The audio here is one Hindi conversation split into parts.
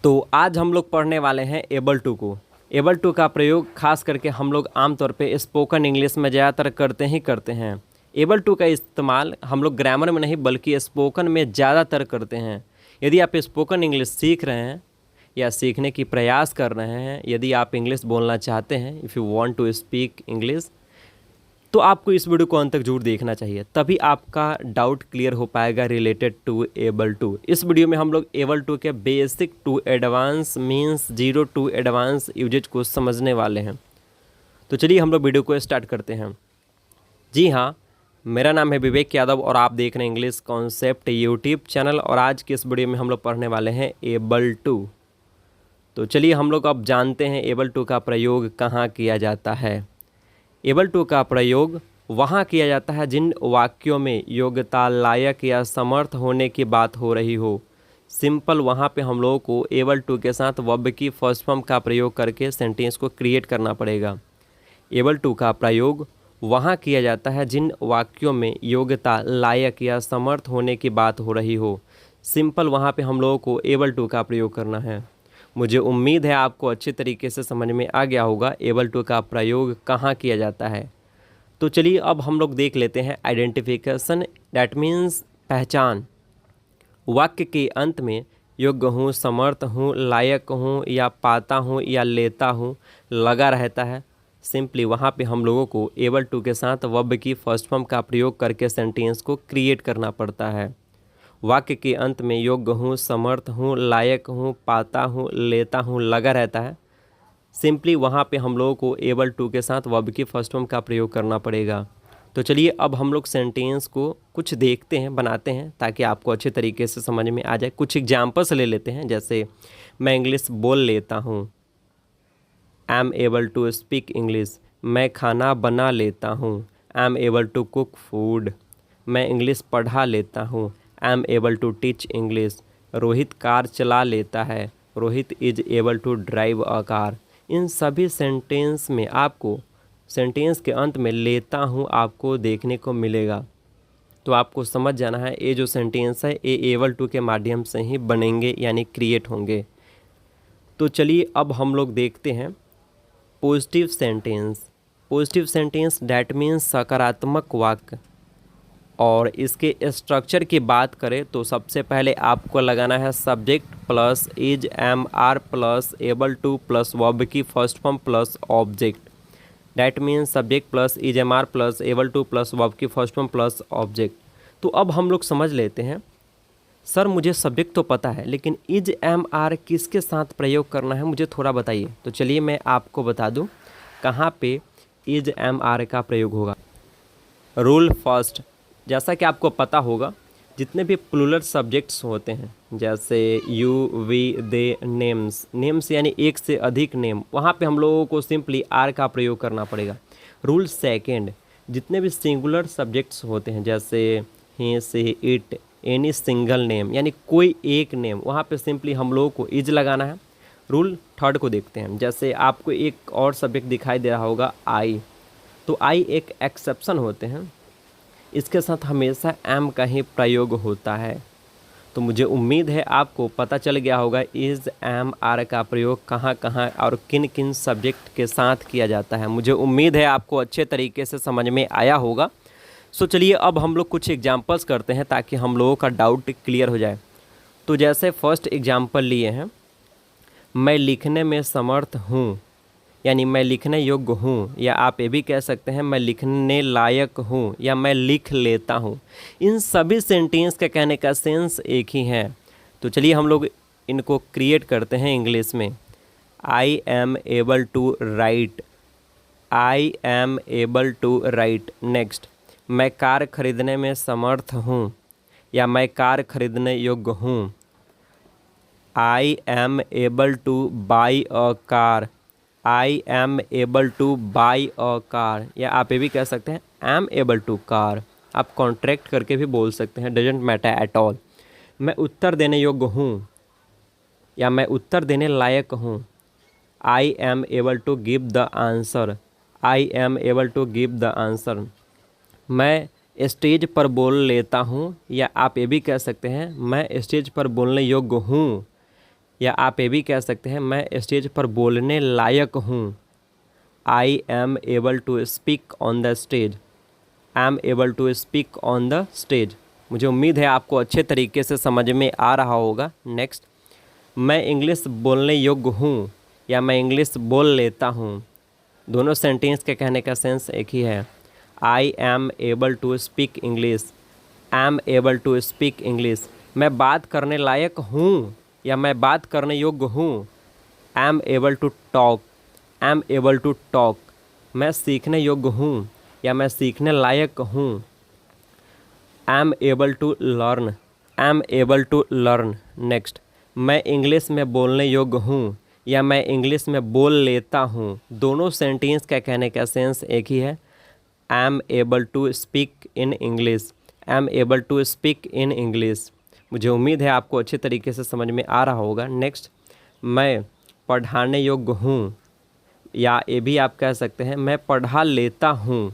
तो आज हम लोग पढ़ने वाले हैं एबल टू को। एबल टू का प्रयोग खास करके हम लोग आमतौर पे स्पोकन इंग्लिश में ज़्यादातर करते हैं। एबल टू का इस्तेमाल हम लोग ग्रामर में नहीं बल्कि स्पोकन में ज़्यादातर करते हैं। यदि आप स्पोकन इंग्लिश सीख रहे हैं या सीखने की प्रयास कर रहे हैं, यदि आप इंग्लिश बोलना चाहते हैं, if you want to speak English, तो आपको इस वीडियो को अंत तक जरूर देखना चाहिए, तभी आपका डाउट क्लियर हो पाएगा रिलेटेड टू एबल टू। इस वीडियो में हम लोग एबल टू के basic to advance means zero to advance usages को समझने वाले हैं। तो चलिए हम लोग वीडियो को स्टार्ट करते हैं। जी हाँ, मेरा नाम है विवेक यादव और आप देख रहे हैं इंग्लिश कॉन्सेप्ट यूट्यूब चैनल। और आज की इस वीडियो में हम लोग पढ़ने वाले हैं एबल टू। तो चलिए हम लोग अब जानते हैं एबल टू का प्रयोग कहाँ किया जाता है। एबल टू का प्रयोग वहाँ किया जाता है जिन वाक्यों में योग्यता, लायक या समर्थ होने की बात हो रही हो। सिंपल, वहाँ पे हम लोगों को एबल टू के साथ वर्ब की फर्स्ट फॉर्म का प्रयोग करके सेंटेंस को क्रिएट करना पड़ेगा। एबल टू का प्रयोग वहाँ किया जाता है जिन वाक्यों में योग्यता, लायक या समर्थ होने की बात हो रही हो। सिंपल, वहाँ पे हम लोगों को एबल टू का प्रयोग करना है। मुझे उम्मीद है आपको अच्छे तरीके से समझ में आ गया होगा एबल टू का प्रयोग कहाँ किया जाता है। तो चलिए अब हम लोग देख लेते हैं आइडेंटिफिकेशन, डैट मीन्स पहचान। वाक्य के अंत में योग्य हूँ, समर्थ हूँ, लायक हूँ या पाता हूँ या लेता हूँ लगा रहता है। सिंपली वहाँ पे हम लोगों को एबल टू के साथ वर्ब की फर्स्ट फॉर्म का प्रयोग करके सेंटेंस को क्रिएट करना पड़ता है। वाक्य के अंत में योग्य हूँ, समर्थ हूँ, लायक हूँ, पाता हूँ, लेता हूँ लगा रहता है। सिंपली वहाँ पे हम लोगों को एबल टू के साथ वर्ब की फर्स्ट फॉर्म का प्रयोग करना पड़ेगा। तो चलिए अब हम लोग सेंटेंस को कुछ देखते हैं, बनाते हैं, ताकि आपको अच्छे तरीके से समझ में आ जाए। कुछ एग्जाम्पल्स ले लेते हैं, जैसे मैं इंग्लिश बोल लेता हूँ, I am able to speak English. मैं खाना बना लेता हूँ, I am able to cook food. मैं इंग्लिश पढ़ा लेता हूँ, I am able to teach English. Rohit car चला लेता है, Rohit is able to drive a car. इन सभी सेंटेंस में आपको सेंटेंस के अंत में लेता हूँ आपको देखने को मिलेगा। तो आपको समझ जाना है ये जो सेंटेंस है ये एबल टू के माध्यम से ही बनेंगे, यानी क्रिएट होंगे। तो चलिए अब हम लोग देखते हैं positive sentence. Positive sentence that means सकारात्मक वाक्य। और इसके स्ट्रक्चर की बात करें तो सबसे पहले आपको लगाना है subject plus is, am, are plus able to plus verb की first form plus object. That means subject plus is, am, are plus able to plus verb की फर्स्ट फॉर्म प्लस ऑब्जेक्ट। तो अब हम लोग समझ लेते हैं, सर मुझे सब्जेक्ट तो पता है लेकिन इज, एम, आर किसके साथ प्रयोग करना है मुझे थोड़ा बताइए। तो चलिए मैं आपको बता दूं कहाँ पे इज, एम, आर का प्रयोग होगा। रूल फर्स्ट, जैसा कि आपको पता होगा जितने भी प्लूरल सब्जेक्ट्स होते हैं, जैसे you, we, they, names, names यानी एक से अधिक नेम, वहाँ पे हम लोगों को सिंपली आर का प्रयोग करना पड़ेगा। रूल सेकेंड, जितने भी सिंगुलर सब्जेक्ट्स होते हैं, जैसे ही, से, इट, एनी सिंगल नेम यानी कोई एक नेम, वहाँ पे सिंपली हम लोगों को इज लगाना है। रूल थर्ड को देखते हैं, जैसे आपको एक और सब्जेक्ट दिखाई दे रहा होगा आई, तो आई एक एक्सेप्शन होते हैं, इसके साथ हमेशा एम का ही प्रयोग होता है। तो मुझे उम्मीद है आपको पता चल गया होगा इज, एम, आर का प्रयोग कहाँ कहाँ और किन किन सब्जेक्ट के साथ किया जाता है। मुझे उम्मीद है आपको अच्छे तरीके से समझ में आया होगा। सो चलिए अब हम लोग कुछ एग्जांपल्स करते हैं ताकि हम लोगों का डाउट क्लियर हो जाए। तो जैसे फर्स्ट एग्जांपल लिए हैं, मैं लिखने में समर्थ हूँ, यानी मैं लिखने योग्य हूँ, या आप ये भी कह सकते हैं मैं लिखने लायक हूँ, या मैं लिख लेता हूँ। इन सभी सेंटेंस का कहने का सेंस एक ही है। तो चलिए हम लोग इनको क्रिएट करते हैं इंग्लिश में। I am able to write, I am able to write. Next, मैं कार खरीदने में समर्थ हूँ, या मैं कार खरीदने योग्य हूँ। I am able to buy a car, I am able to buy a car, या आप ये भी कह सकते हैं I am able to car. आप कॉन्ट्रैक्ट करके भी बोल सकते हैं, डजेंट मैटर एट ऑल। मैं उत्तर देने योग्य हूँ, या मैं उत्तर देने लायक हूँ। I am able to give the answer, I am able to give the answer. मैं स्टेज पर बोल लेता हूँ, या आप ये भी कह सकते हैं मैं स्टेज पर बोलने योग्य हूँ। या आप ये भी कह सकते हैं मैं स्टेज पर बोलने लायक हूँ। I am able to speak on the stage. I am able to speak on the stage. मुझे उम्मीद है आपको अच्छे तरीके से समझ में आ रहा होगा। नेक्स्ट, मैं इंग्लिश बोलने योग्य हूँ या मैं इंग्लिश बोल लेता हूँ। दोनों सेंटेंस के कहने का सेंस एक ही है। I am able to speak English. I am able to speak English. मैं बात करने लायक हूँ या मैं बात करने योग्य हूँ। I am able to talk. I am able to talk. मैं सीखने योग्य हूँ या मैं सीखने लायक हूँ। I am able to learn. I am able to learn. Next, मैं इंग्लिश में बोलने योग्य हूँ या मैं इंग्लिश में बोल लेता हूँ। दोनों सेंटेंस का कहने का सेंस एक ही है। I am able to speak in English. I am able to speak in English. मुझे उम्मीद है आपको अच्छे तरीके से समझ में आ रहा होगा। नेक्स्ट, मैं पढ़ाने योग्य हूँ या ये भी आप कह सकते हैं मैं पढ़ा लेता हूँ।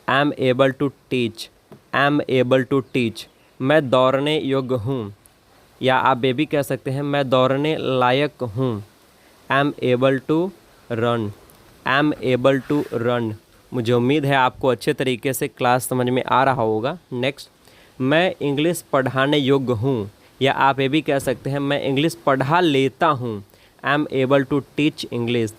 I am able to teach. I am able to teach. मैं दौड़ने योग्य हूँ या आप ये भी कह सकते हैं मैं दौड़ने लायक हूँ। I am able to run. I am able to run. मुझे उम्मीद है आपको अच्छे तरीके से क्लास समझ में आ रहा होगा। नेक्स्ट, मैं इंग्लिश पढ़ाने योग्य हूँ या आप ये भी कह सकते हैं मैं इंग्लिश पढ़ा लेता हूँ। I am able to teach English.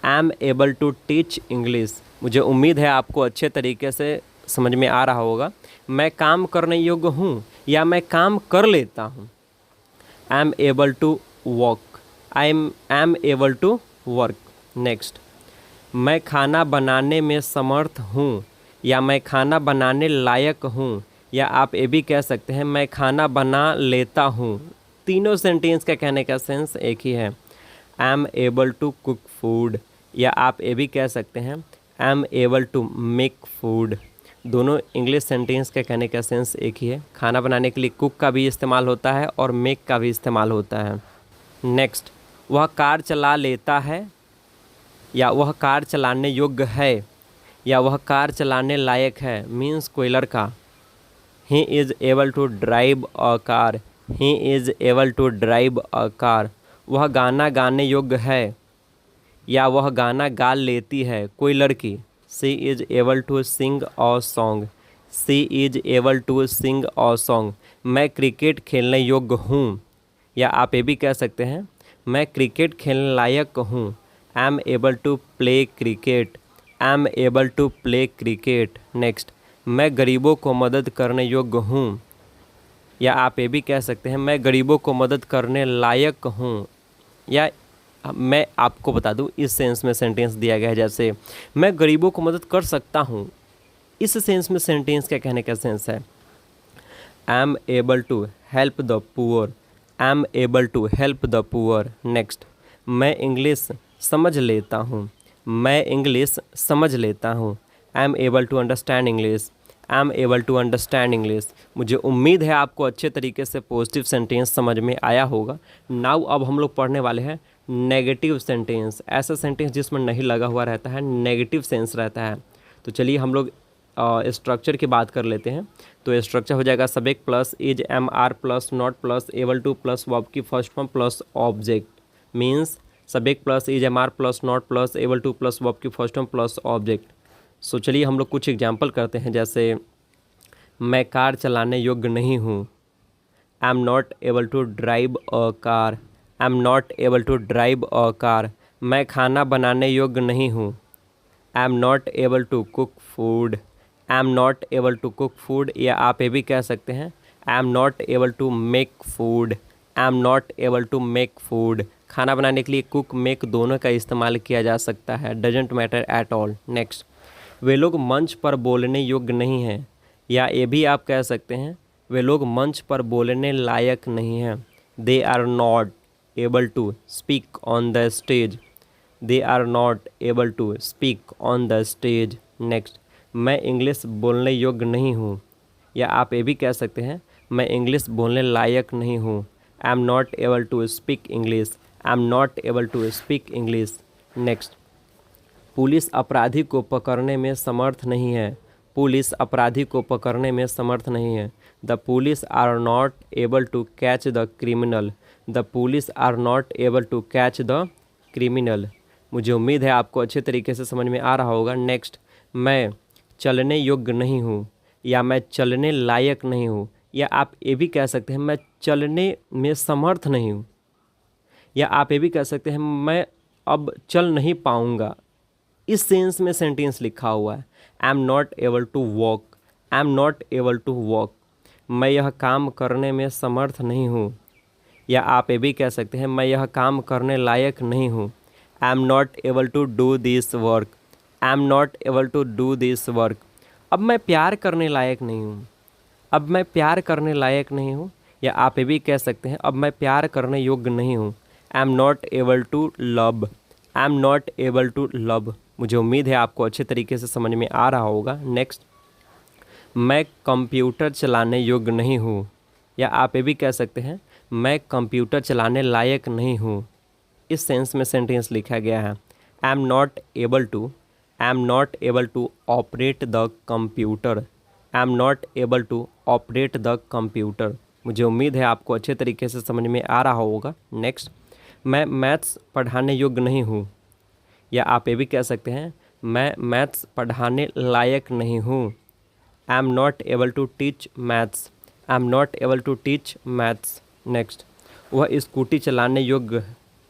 I am able to teach English. मुझे उम्मीद है आपको अच्छे तरीके से समझ में आ रहा होगा। मैं काम करने योग्य हूँ या मैं काम कर लेता हूँ। I am able to work. I am able to work. Next, मैं खाना बनाने में समर्थ हूँ या मैं खाना बनाने लायक हूँ या आप ये भी कह सकते हैं मैं खाना बना लेता हूँ। तीनों सेंटेंस का कहने का सेंस एक ही है। I am able to cook food या आप ये भी कह सकते हैं I am able to make food. दोनों इंग्लिश सेंटेंस के कहने का सेंस एक ही है। खाना बनाने के लिए कुक का भी इस्तेमाल होता है और मेक का भी इस्तेमाल होता है। नेक्स्ट, वह कार चला लेता है या वह कार चलाने योग्य है या वह कार चलाने लायक है। मीन्स कोई लड़का। He is able to drive a car. He is able to drive a car. वह गाना गाने योग्य है या वह गाना गा लेती है। कोई लड़की। She is able to sing a song. She is able to sing a song. मैं क्रिकेट खेलने योग्य हूँ या आप ये भी कह सकते हैं मैं क्रिकेट खेलने लायक हूँ। I am able to play cricket. I am able to play cricket. Next, मैं गरीबों को मदद करने योग्य हूँ या आप ये भी कह सकते हैं मैं गरीबों को मदद करने लायक हूँ। या मैं आपको बता दूँ इस सेंस में सेंटेंस दिया गया है जैसे मैं गरीबों को मदद कर सकता हूँ। इस सेंस में सेंटेंस का कहने का सेंस है I am able to help the poor. I am able to help the poor. Next, मैं इंग्लिश समझ लेता हूँ। मैं इंग्लिश समझ लेता हूँ। I am able to understand English. I am able to understand English. मुझे उम्मीद है आपको अच्छे तरीके से पॉजिटिव सेंटेंस समझ में आया होगा। नाउ अब हम लोग पढ़ने वाले हैं नेगेटिव सेंटेंस। ऐसा सेंटेंस जिसमें नहीं लगा हुआ रहता है, नेगेटिव सेंस रहता है। तो चलिए हम लोग स्ट्रक्चर की बात कर लेते हैं। तो स्ट्रक्चर हो जाएगा subject plus is am are plus not plus able to plus verb की first form plus object. Means subject plus is am are plus not plus able to plus verb की first form plus object. So चलिए हम लोग कुछ एग्जाम्पल करते हैं। जैसे मैं कार चलाने योग्य नहीं हूँ। I am not able to drive a car. I am not able to drive a car. मैं खाना बनाने योग्य नहीं हूँ। I am not able to cook food. I am not able to cook food. या आप ये भी कह सकते हैं I am not able to make food. I am not able to make food. खाना बनाने के लिए कुक मेक दोनों का इस्तेमाल किया जा सकता है। Doesn't matter at all. Next, वे लोग मंच पर बोलने योग्य नहीं हैं। या ये भी आप कह सकते हैं वे लोग मंच पर बोलने लायक नहीं हैं। They are not able to speak on the stage. They are not able to speak on the stage. Next, मैं इंग्लिश बोलने योग्य नहीं हूँ। या आप ये भी कह सकते हैं मैं इंग्लिश बोलने लायक नहीं हूँ। I am not able to speak English. I am not able to speak English. Next, police अपराधी को पकड़ने में समर्थ नहीं है। पुलिस अपराधी को पकड़ने में समर्थ नहीं है। The police are not able to catch the criminal. The police are not able to catch the criminal. मुझे उम्मीद है आपको अच्छे तरीके से समझ में आ रहा होगा। नेक्स्ट, मैं चलने योग्य नहीं हूँ या मैं चलने लायक नहीं हूँ, या आप ये भी कह सकते हैं मैं चलने में समर्थ नहीं हूँ, या आप ये भी कह सकते हैं मैं अब चल नहीं पाऊँगा। इस सेंस में सेंटेंस लिखा हुआ है, I am not able to walk, I am not able to walk, मैं यह काम करने में समर्थ नहीं हूँ। या आप ये भी कह सकते हैं मैं यह काम करने लायक नहीं हूँ, I am not able to do this work, I am not able to do this work. अब मैं प्यार करने लायक नहीं हूँ, अब मैं प्यार करने लायक नहीं हूँ। या आप ये भी कह सकते हैं अब मैं प्यार करने योग्य नहीं हूँ, I am not able to love, I am not able to love. मुझे उम्मीद है आपको अच्छे तरीके से समझ में आ रहा होगा। नेक्स्ट, मैं कंप्यूटर चलाने योग्य नहीं हूँ, या आप ये भी कह सकते हैं मैं कंप्यूटर चलाने लायक नहीं हूँ। इस सेंस में सेंटेंस लिखा गया है, I am not able to, I am not able to operate the computer, I am not able to operate the computer. मुझे उम्मीद है आपको अच्छे तरीके से समझ में आ रहा होगा। नेक्स्ट, मैं मैथ्स पढ़ाने योग्य नहीं हूँ, या आप ये भी कह सकते हैं मैं मैथ्स पढ़ाने लायक नहीं हूँ, I am not able to teach maths, I am not able to teach maths. Next, वह स्कूटी चलाने योग्य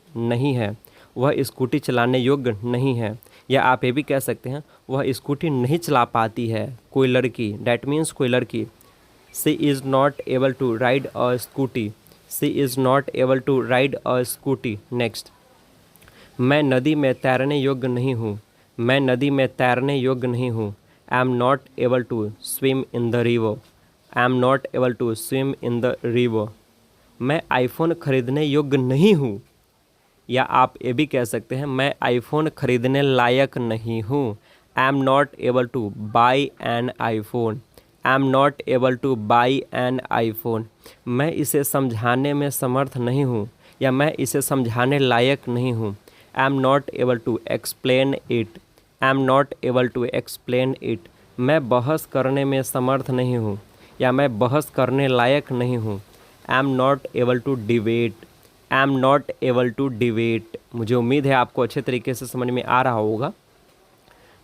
नहीं है, वह स्कूटी चलाने योग्य नहीं है। या आप ये भी कह सकते हैं वह स्कूटी नहीं चला पाती है, कोई लड़की, डैट मीन्स कोई लड़की। She is not able to ride a scooty, she is not able to ride a scooty. Next, मैं नदी में तैरने योग्य नहीं हूँ, मैं नदी में तैरने योग्य नहीं हूँ, I am not able to swim in the river, I am not able to swim in the river. मैं आईफोन खरीदने योग्य नहीं हूँ, या आप ये भी कह सकते हैं मैं आईफोन खरीदने लायक नहीं हूँ, I am not able to by an iPhone, I am not able to by an iPhone. मैं इसे समझाने में समर्थ नहीं हूँ, या मैं इसे समझाने लायक नहीं हूँ, I am not able to explain it, I am not able to explain it. मैं बहस करने में समर्थ नहीं हूँ, या मैं बहस करने लायक नहीं हूँ, I am not able to debate, I am not able to debate. मुझे उम्मीद है आपको अच्छे तरीके से समझ में आ रहा होगा।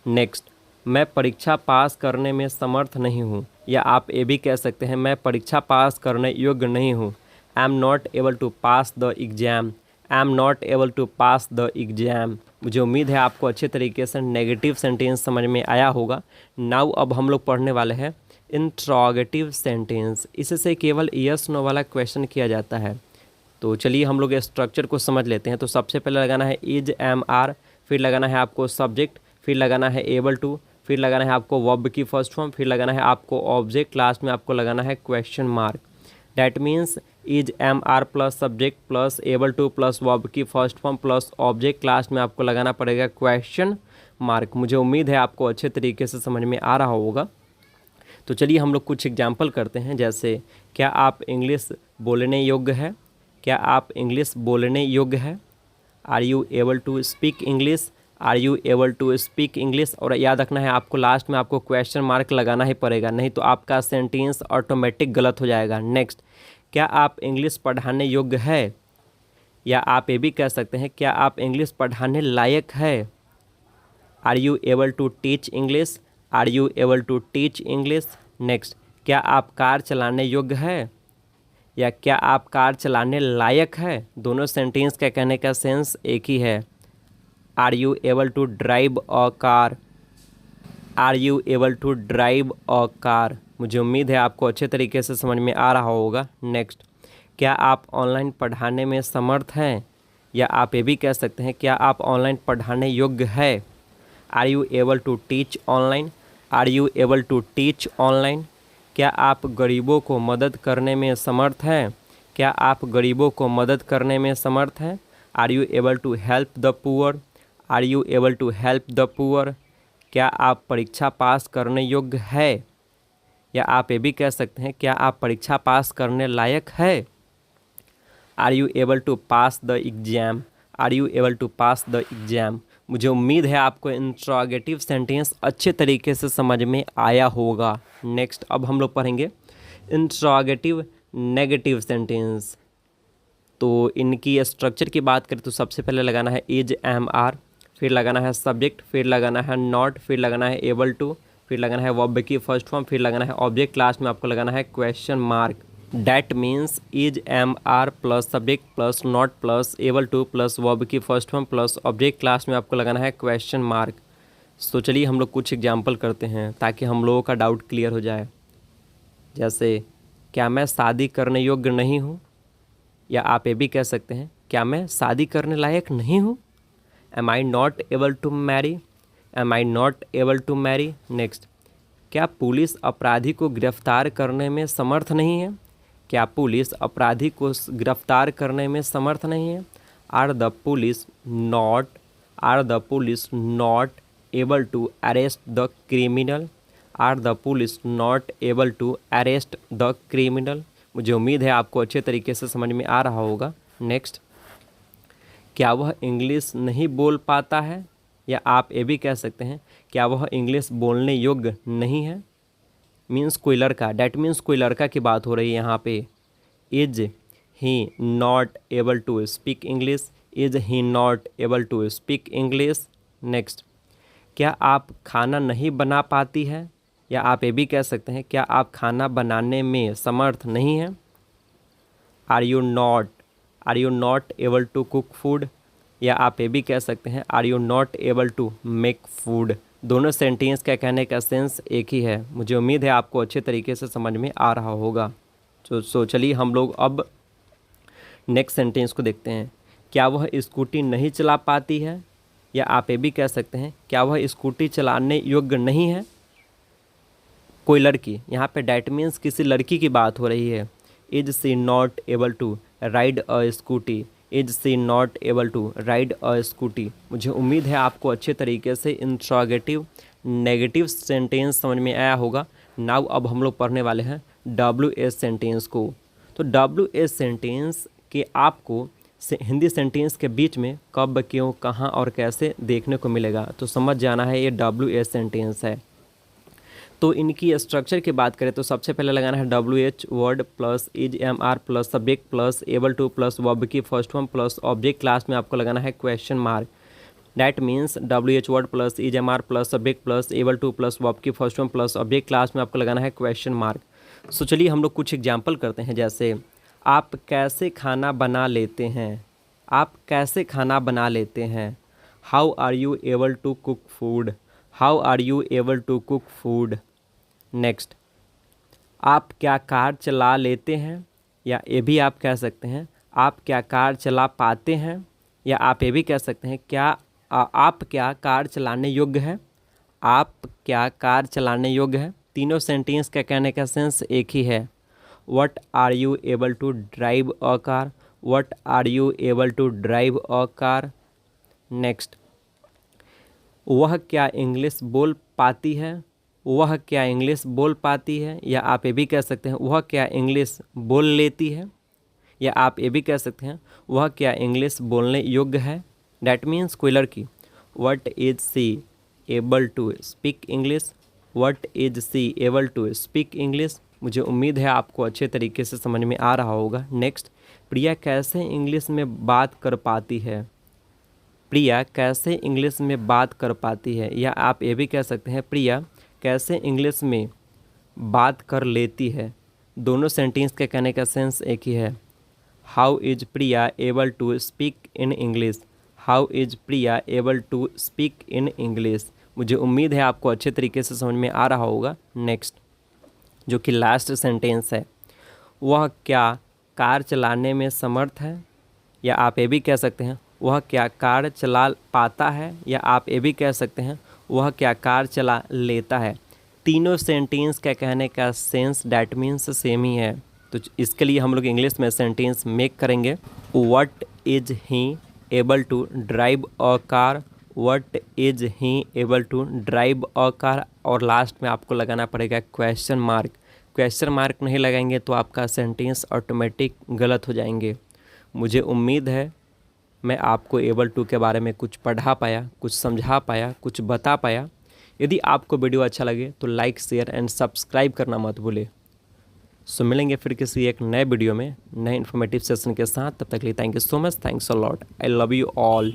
नेक्स्ट, मैं परीक्षा पास करने में समर्थ नहीं हूँ, या आप ये भी कह सकते हैं मैं परीक्षा पास करने योग्य नहीं हूँ, I am not able to pass the exam, I am not able to pass the exam. मुझे उम्मीद है आपको अच्छे तरीके से नेगेटिव सेंटेंस समझ में आया होगा। नाउ अब हम लोग पढ़ने वाले हैं इंट्रोगेटिव सेंटेंस। इससे केवल यस नो वाला क्वेश्चन किया जाता है। तो चलिए हम लोग स्ट्रक्चर को समझ लेते हैं। तो सबसे पहले लगाना है इज एम आर, फिर लगाना है आपको सब्जेक्ट, फिर लगाना है एबल टू, फिर लगाना है आपको वर्ब की फर्स्ट फॉर्म, फिर लगाना है आपको ऑब्जेक्ट, लास्ट में आपको लगाना है question mark. That means is am are plus subject plus able to plus verb की first form plus object, last में आपको लगाना पड़ेगा क्वेश्चन मार्क। मुझे उम्मीद है आपको अच्छे तरीके से समझ में आ रहा होगा। तो चलिए हम लोग कुछ एग्जाम्पल करते हैं। जैसे, क्या आप इंग्लिश बोलने योग्य है, क्या आप इंग्लिश बोलने योग्य है, are you able to speak English, are you able to speak English. और याद रखना है आपको लास्ट में आपको क्वेश्चन मार्क लगाना ही पड़ेगा, नहीं तो आपका सेंटेंस ऑटोमेटिक गलत हो जाएगा। नेक्स्ट, क्या आप इंग्लिश पढ़ाने योग्य है, या आप ये भी कह सकते हैं क्या आप इंग्लिश पढ़ाने लायक है, are you able to teach English, are you able to teach English. Next, क्या आप कार चलाने योग्य है, या क्या आप कार चलाने लायक है। दोनों सेंटेंस का कहने का सेंस एक ही है। Are you able to drive a car, are you able to drive a car. मुझे उम्मीद है आपको अच्छे तरीके से समझ में आ रहा होगा। नेक्स्ट, क्या आप ऑनलाइन पढ़ाने में समर्थ हैं, या आप ये भी कह सकते हैं क्या आप ऑनलाइन पढ़ाने योग्य है, are you able to teach online, are you able to teach online. क्या आप गरीबों को मदद करने में समर्थ हैं, क्या आप गरीबों को मदद करने में समर्थ हैं, are you able to help the poor, are you able to help the poor. क्या आप परीक्षा पास करने योग्य है, या आप ये भी कह सकते हैं क्या आप परीक्षा पास करने लायक है, are you able to pass the exam, are you able to pass the exam. मुझे उम्मीद है आपको इंट्रोगेटिव सेंटेंस अच्छे तरीके से समझ में आया होगा। नेक्स्ट, अब हम लोग पढ़ेंगे इंट्रोगेटिव नेगेटिव सेंटेंस। तो इनकी स्ट्रक्चर की बात करें तो सबसे पहले लगाना है इज एम आर, फिर लगाना है सब्जेक्ट, फिर लगाना है नॉट, फिर लगाना है एबल टू, फिर लगाना है वर्ब की फर्स्ट फॉर्म, फिर लगाना है ऑब्जेक्ट, लास्ट में आपको लगाना है question mark. That means is am are plus subject plus not plus able to plus verb की first form plus object, last में आपको लगाना है क्वेश्चन मार्क। तो चलिए हम लोग कुछ एग्जाम्पल करते हैं ताकि हम लोगों का डाउट क्लियर हो जाए। जैसे क्या मैं शादी करने योग्य नहीं हूँ, या आप ये भी कह सकते हैं क्या मैं शादी करने लायक नहीं हूँ। Am I not able to marry, am I not able to marry. Next, क्या पुलिस अपराधी को गिरफ्तार करने में समर्थ नहीं है, क्या पुलिस अपराधी को गिरफ्तार करने में समर्थ नहीं है। Are the police not able to arrest the criminal, are the police not able to arrest the criminal. मुझे उम्मीद है आपको अच्छे तरीके से समझ में आ रहा होगा। नेक्स्ट, क्या वह इंग्लिश नहीं बोल पाता है, या आप ये भी कह सकते हैं क्या वह इंग्लिश बोलने योग्य नहीं है। मीन्स कोई लड़का, डैट मीन्स कोई लड़का की बात हो रही है यहाँ पे। Is he not able to speak English, is he not able to speak English. Next, क्या आप खाना नहीं बना पाती है, या आप ये भी कह सकते हैं क्या आप खाना बनाने में समर्थ नहीं हैं। Are you not able to cook food, या आप ये भी कह सकते हैं are you not able to make food. दोनों सेंटेंस का कहने का सेंस एक ही है। मुझे उम्मीद है आपको अच्छे तरीके से समझ में आ रहा होगा। तो चलिए हम लोग अब नेक्स्ट सेंटेंस को देखते हैं। क्या वह स्कूटी नहीं चला पाती है, या आप ये भी कह सकते हैं क्या वह स्कूटी चलाने योग्य नहीं है। कोई लड़की, यहाँ पे डैट मीन्स किसी लड़की की बात हो रही है। Is she not able to ride a scooty, is she not able to ride a scooty. मुझे उम्मीद है आपको अच्छे तरीके से इंट्रोगेटिव नेगेटिव सेंटेंस समझ में आया होगा। नाउ अब हम लोग पढ़ने वाले हैं WH सेंटेंस को। तो WH सेंटेंस के आपको हिंदी सेंटेंस के बीच में कब, क्यों, कहाँ और कैसे देखने को मिलेगा, तो समझ जाना है ये WH सेंटेंस है। तो इनकी स्ट्रक्चर की बात करें तो सबसे पहले लगाना है WH word plus is am are plus subject plus able to plus verb की first form plus object, last में आपको लगाना है question mark. That means WH word plus is am are plus subject plus able to plus verb की first form plus object, last में आपको लगाना है क्वेश्चन मार्क। सो चलिए हम लोग कुछ एग्जाम्पल करते हैं। जैसे आप कैसे खाना बना लेते हैं, आप कैसे खाना बना लेते हैं। How are you able to cook food, how are you able to cook food. Next, आप क्या कार चला लेते हैं, या ये भी आप कह सकते हैं आप क्या कार चला पाते हैं, या आप ये भी कह सकते हैं क्या आप क्या कार चलाने योग्य है, आप क्या कार चलाने योग्य है। तीनों सेंटेंस का कहने का सेंस एक ही है। What are you able to drive a car, what are you able to drive a car. Next, वह क्या इंग्लिश बोल पाती है, वह क्या इंग्लिश बोल पाती है, या आप ये भी कह सकते हैं वह क्या इंग्लिश बोल लेती है, या आप ये भी कह सकते हैं वह क्या इंग्लिश बोलने योग्य है। डैट मीन्स कोई लड़की। What is she able to speak English, what is she able to speak English. मुझे उम्मीद है आपको अच्छे तरीके से समझ में आ रहा होगा। नेक्स्ट, प्रिया कैसे इंग्लिश में बात कर पाती है, प्रिया कैसे इंग्लिश में बात कर पाती है, या आप ये भी कह सकते हैं प्रिया कैसे इंग्लिश में बात कर लेती है। दोनों सेंटेंस के कहने का सेंस एक ही है। How is Priya able to speak in English, how is Priya able to speak in English. मुझे उम्मीद है आपको अच्छे तरीके से समझ में आ रहा होगा। नेक्स्ट, जो कि लास्ट सेंटेंस है, वह क्या कार चलाने में समर्थ है, या आप ये भी कह सकते हैं वह क्या कार चला पाता है, या आप ये भी कह सकते हैं वह क्या कार चला लेता है। तीनों सेंटेंस का कहने का सेंस डैट मीन्स सेम ही है। तो इसके लिए हम लोग इंग्लिश में सेंटेंस मेक करेंगे। What is he able to drive a car, what is he able to drive a car, और लास्ट में आपको लगाना पड़ेगा क्वेश्चन मार्क। क्वेश्चन मार्क नहीं लगाएंगे तो आपका सेंटेंस ऑटोमेटिक गलत हो जाएंगे। मुझे उम्मीद है मैं आपको एबल टू के बारे में कुछ पढ़ा पाया, कुछ समझा पाया, कुछ बता पाया। यदि आपको वीडियो अच्छा लगे तो लाइक, शेयर एंड सब्सक्राइब करना मत भूलें। सो मिलेंगे फिर किसी एक नए वीडियो में नए इन्फॉर्मेटिव सेशन के साथ। तब तक के लिए thank you so much, thanks a lot, I love you all.